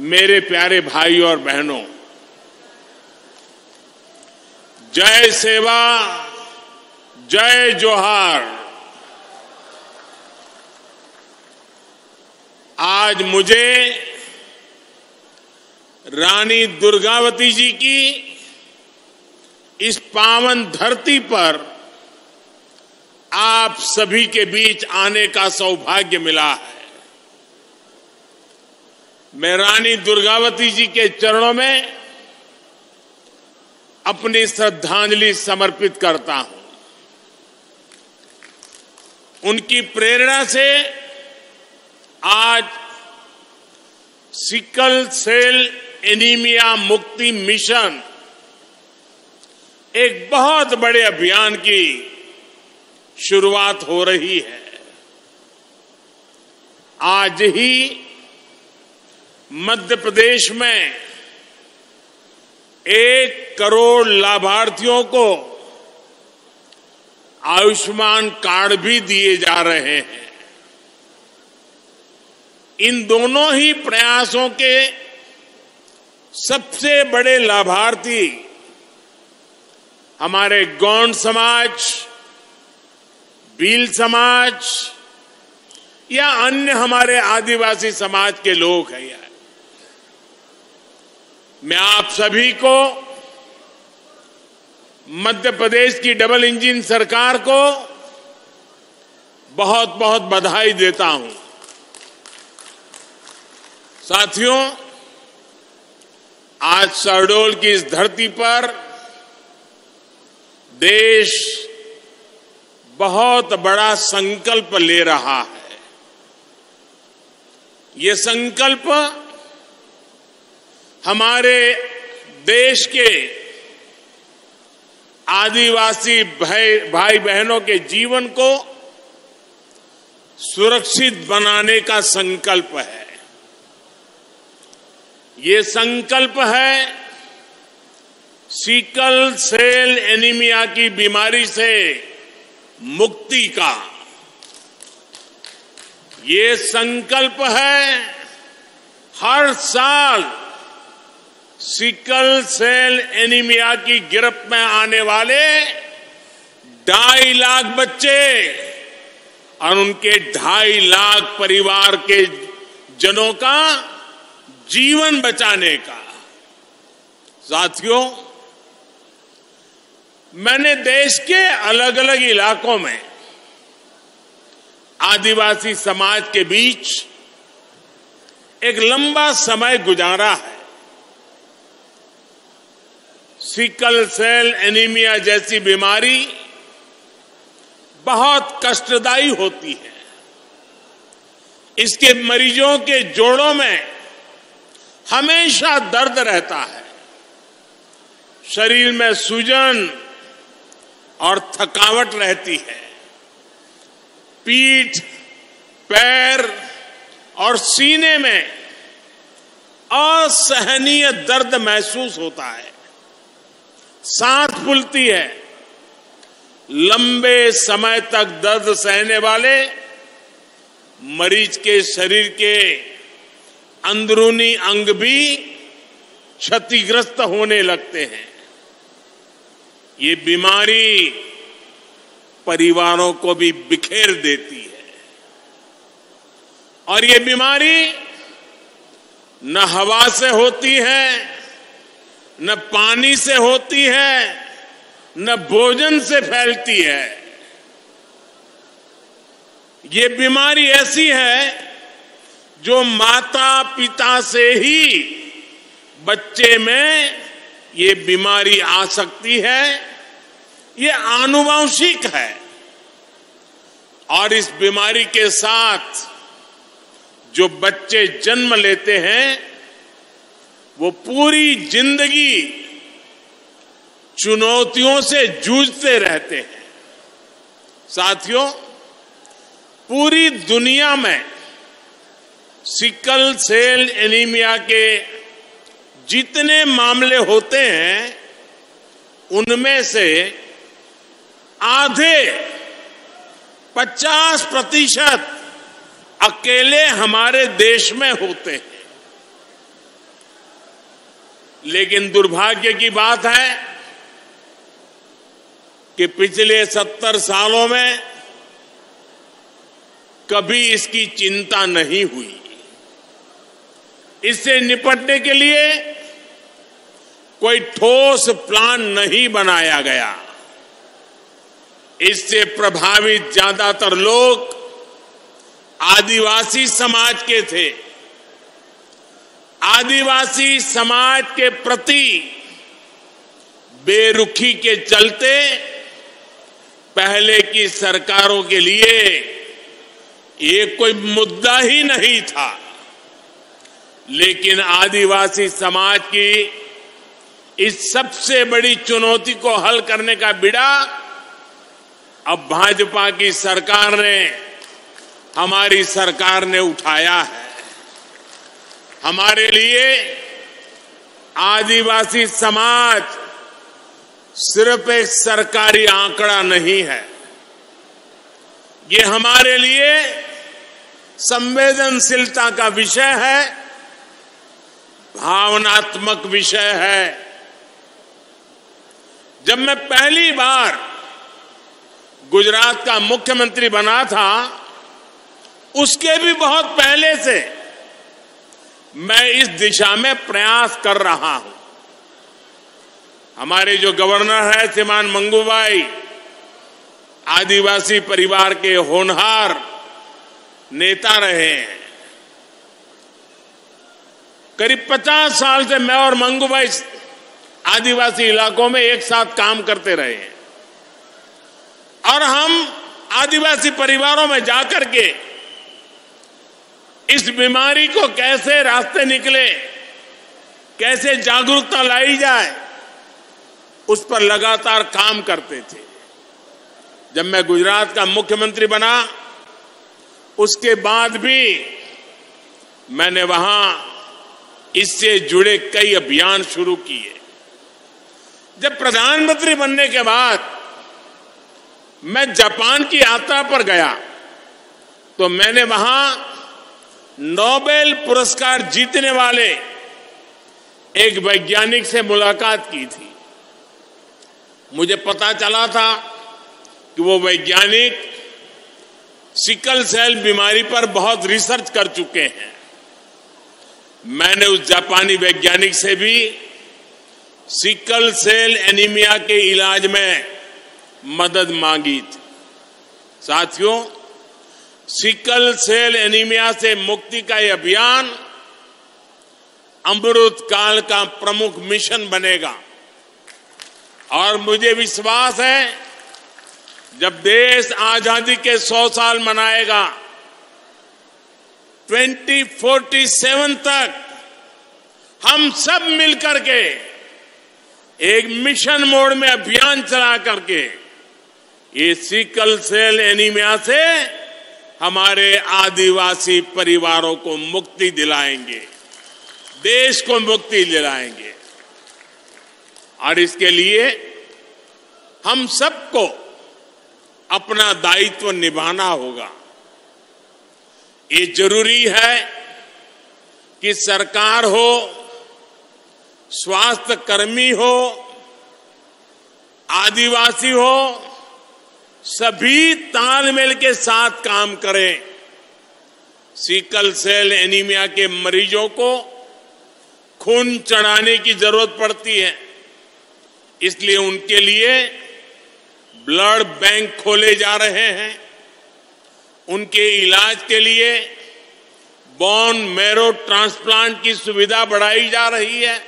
मेरे प्यारे भाई और बहनों, जय सेवा, जय जोहार। आज मुझे रानी दुर्गावती जी की इस पावन धरती पर आप सभी के बीच आने का सौभाग्य मिला है। मैं रानी दुर्गावती जी के चरणों में अपनी श्रद्धांजलि समर्पित करता हूं। उनकी प्रेरणा से आज सिकल सेल एनीमिया मुक्ति मिशन एक बहुत बड़े अभियान की शुरुआत हो रही है। आज ही मध्य प्रदेश में 1 करोड़ लाभार्थियों को आयुष्मान कार्ड भी दिए जा रहे हैं। इन दोनों ही प्रयासों के सबसे बड़े लाभार्थी हमारे गौंड समाज, भील समाज या अन्य हमारे आदिवासी समाज के लोग हैं। मैं आप सभी को, मध्य प्रदेश की डबल इंजन सरकार को बहुत बहुत बधाई देता हूं। साथियों, आज शहडोल की इस धरती पर देश बहुत बड़ा संकल्प ले रहा है। ये संकल्प हमारे देश के आदिवासी भाई बहनों के जीवन को सुरक्षित बनाने का संकल्प है। ये संकल्प है सिकल सेल एनीमिया की बीमारी से मुक्ति का। ये संकल्प है हर साल सिकल सेल एनीमिया की गिरफ्त में आने वाले 2.5 लाख बच्चे और उनके 2.5 लाख परिवार के जनों का जीवन बचाने का। साथियों, मैंने देश के अलग अलग इलाकों में आदिवासी समाज के बीच एक लंबा समय गुजारा है। सिकल सेल एनीमिया जैसी बीमारी बहुत कष्टदायी होती है। इसके मरीजों के जोड़ों में हमेशा दर्द रहता है। शरीर में सूजन और थकावट रहती है। पीठ, पैर और सीने में असहनीय दर्द महसूस होता है। सांस फूलती है। लंबे समय तक दर्द सहने वाले मरीज के शरीर के अंदरूनी अंग भी क्षतिग्रस्त होने लगते हैं। ये बीमारी परिवारों को भी बिखेर देती है। और ये बीमारी न हवा से होती है, न पानी से होती है, न भोजन से फैलती है। ये बीमारी ऐसी है जो माता पिता से ही बच्चे में ये बीमारी आ सकती है। ये आनुवंशिक है। और इस बीमारी के साथ जो बच्चे जन्म लेते हैं वो पूरी जिंदगी चुनौतियों से जूझते रहते हैं। साथियों, पूरी दुनिया में सिकल सेल एनीमिया के जितने मामले होते हैं उनमें से आधे 50% अकेले हमारे देश में होते हैं। लेकिन दुर्भाग्य की बात है कि पिछले 70 सालों में कभी इसकी चिंता नहीं हुई। इससे निपटने के लिए कोई ठोस प्लान नहीं बनाया गया। इससे प्रभावित ज्यादातर लोग आदिवासी समाज के थे। आदिवासी समाज के प्रति बेरुखी के चलते पहले की सरकारों के लिए ये कोई मुद्दा ही नहीं था। लेकिन आदिवासी समाज की इस सबसे बड़ी चुनौती को हल करने का बीड़ा अब भाजपा की सरकार ने, हमारी सरकार ने उठाया है। हमारे लिए आदिवासी समाज सिर्फ एक सरकारी आंकड़ा नहीं है, ये हमारे लिए संवेदनशीलता का विषय है, भावनात्मक विषय है। जब मैं पहली बार गुजरात का मुख्यमंत्री बना था, उसके भी बहुत पहले से मैं इस दिशा में प्रयास कर रहा हूं। हमारे जो गवर्नर है श्रीमान मंगूभाई, आदिवासी परिवार के होनहार नेता रहे हैं। करीब 50 साल से मैं और मंगूभाई आदिवासी इलाकों में एक साथ काम करते रहे हैं और हम आदिवासी परिवारों में जाकर के इस बीमारी को कैसे रास्ते निकले, कैसे जागरूकता लाई जाए, उस पर लगातार काम करते थे। जब मैं गुजरात का मुख्यमंत्री बना, उसके बाद भी मैंने वहां इससे जुड़े कई अभियान शुरू किए। जब प्रधानमंत्री बनने के बाद मैं जापान की यात्रा पर गया तो मैंने वहां नोबेल पुरस्कार जीतने वाले एक वैज्ञानिक से मुलाकात की थी। मुझे पता चला था कि वो वैज्ञानिक सिकल सेल बीमारी पर बहुत रिसर्च कर चुके हैं। मैंने उस जापानी वैज्ञानिक से भी सिकल सेल एनीमिया के इलाज में मदद मांगी थी। साथियों, सिकल सेल एनीमिया से मुक्ति का यह अभियान अमृत काल का प्रमुख मिशन बनेगा और मुझे विश्वास है जब देश आजादी के 100 साल मनाएगा, 2047 तक हम सब मिलकर के एक मिशन मोड में अभियान चला करके ये सिकल सेल एनीमिया से हमारे आदिवासी परिवारों को मुक्ति दिलाएंगे, देश को मुक्ति दिलाएंगे। और इसके लिए हम सबको अपना दायित्व निभाना होगा। ये जरूरी है कि सरकार हो, स्वास्थ्य कर्मी हो, आदिवासी हो, सभी तालमेल के साथ काम करें। सिकल सेल एनीमिया के मरीजों को खून चढ़ाने की जरूरत पड़ती है, इसलिए उनके लिए ब्लड बैंक खोले जा रहे हैं। उनके इलाज के लिए बोन मैरो ट्रांसप्लांट की सुविधा बढ़ाई जा रही है।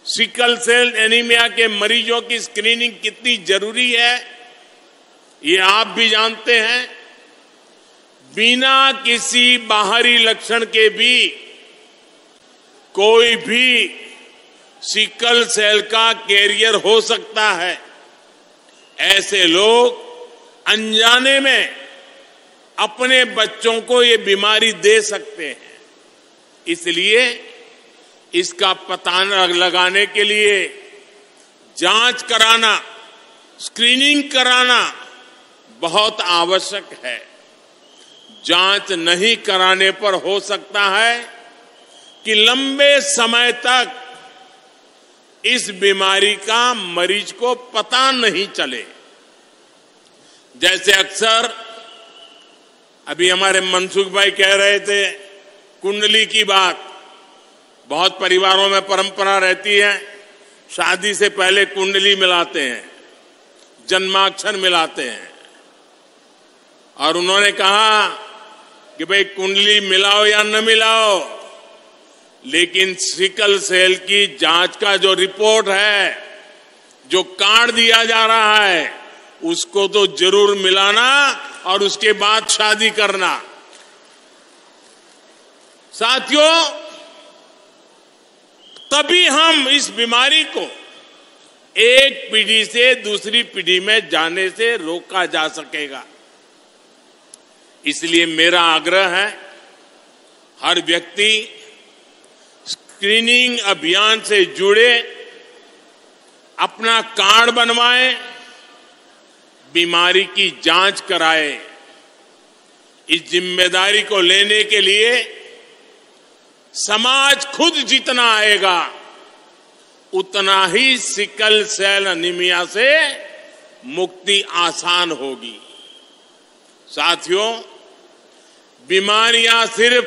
सिकल सेल एनीमिया के मरीजों की स्क्रीनिंग कितनी जरूरी है, ये आप भी जानते हैं। बिना किसी बाहरी लक्षण के भी कोई भी सिकल सेल का कैरियर हो सकता है। ऐसे लोग अनजाने में अपने बच्चों को ये बीमारी दे सकते हैं। इसलिए इसका पता लगाने के लिए जांच कराना, स्क्रीनिंग कराना बहुत आवश्यक है। जांच नहीं कराने पर हो सकता है कि लंबे समय तक इस बीमारी का मरीज को पता नहीं चले। जैसे अक्सर अभी हमारे मनसुख भाई कह रहे थे कुंडली की बात, बहुत परिवारों में परंपरा रहती है, शादी से पहले कुंडली मिलाते हैं, जन्माक्षर मिलाते हैं। और उन्होंने कहा कि भाई कुंडली मिलाओ या न मिलाओ, लेकिन सिकल सेल की जांच का जो रिपोर्ट है, जो कार्ड दिया जा रहा है, उसको तो जरूर मिलाना और उसके बाद शादी करना। साथियों, तभी हम इस बीमारी को एक पीढ़ी से दूसरी पीढ़ी में जाने से रोका जा सकेगा। इसलिए मेरा आग्रह है, हर व्यक्ति स्क्रीनिंग अभियान से जुड़े, अपना कार्ड बनवाए, बीमारी की जांच कराए। इस जिम्मेदारी को लेने के लिए समाज खुद जितना आएगा, उतना ही सिकल सेल एनीमिया से मुक्ति आसान होगी। साथियों, बीमारियां सिर्फ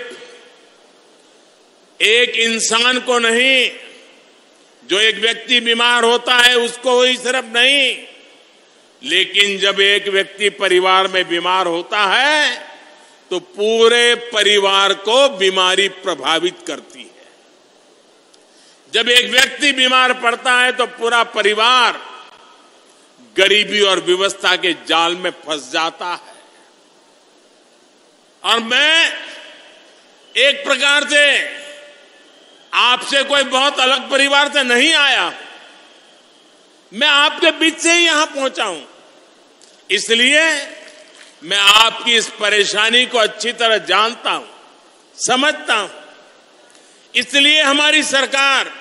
एक इंसान को नहीं, जो एक व्यक्ति बीमार होता है उसको ही सिर्फ नहीं, लेकिन जब एक व्यक्ति परिवार में बीमार होता है तो पूरे परिवार को बीमारी प्रभावित करती है। जब एक व्यक्ति बीमार पड़ता है तो पूरा परिवार गरीबी और विवशता के जाल में फंस जाता है। और मैं एक प्रकार से आपसे कोई बहुत अलग परिवार से नहीं आया, मैं आपके बीच से ही यहां पहुंचा हूं। इसलिए मैं आपकी इस परेशानी को अच्छी तरह जानता हूं, समझता हूं। इसलिए हमारी सरकार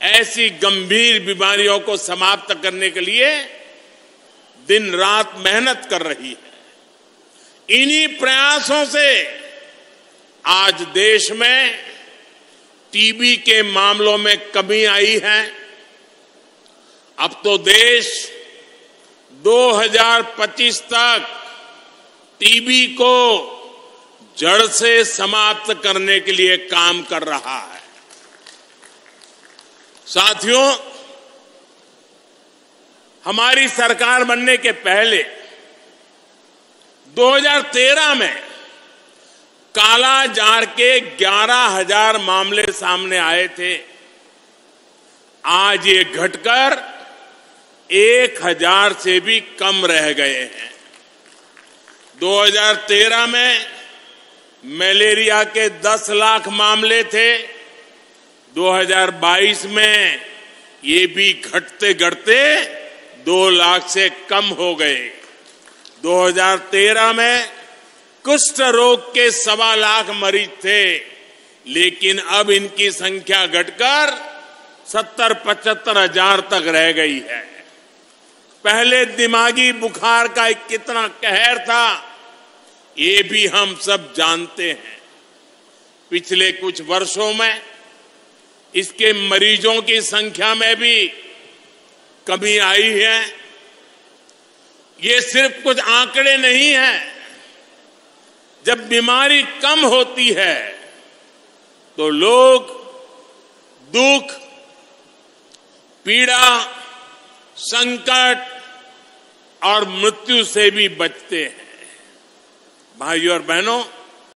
ऐसी गंभीर बीमारियों को समाप्त करने के लिए दिन रात मेहनत कर रही है। इन्हीं प्रयासों से आज देश में टीबी के मामलों में कमी आई है। अब तो देश 2025 तक टीबी को जड़ से समाप्त करने के लिए काम कर रहा है। साथियों, हमारी सरकार बनने के पहले 2013 में काला जार के 11,000 मामले सामने आए थे। आज ये घटकर 1,000 से भी कम रह गए हैं। 2013 में मलेरिया के 10 लाख मामले थे। 2022 में ये भी घटते घटते 2 लाख से कम हो गए। 2013 में कुष्ठ रोग के 1.25 लाख मरीज थे, लेकिन अब इनकी संख्या घटकर 70-75 हजार तक रह गई है। पहले दिमागी बुखार का एक कितना कहर था, ये भी हम सब जानते हैं। पिछले कुछ वर्षों में इसके मरीजों की संख्या में भी कमी आई है। ये सिर्फ कुछ आंकड़े नहीं हैं। जब बीमारी कम होती है तो लोग दुख, पीड़ा, संकट और मृत्यु से भी बचते हैं। भाइयों और बहनों,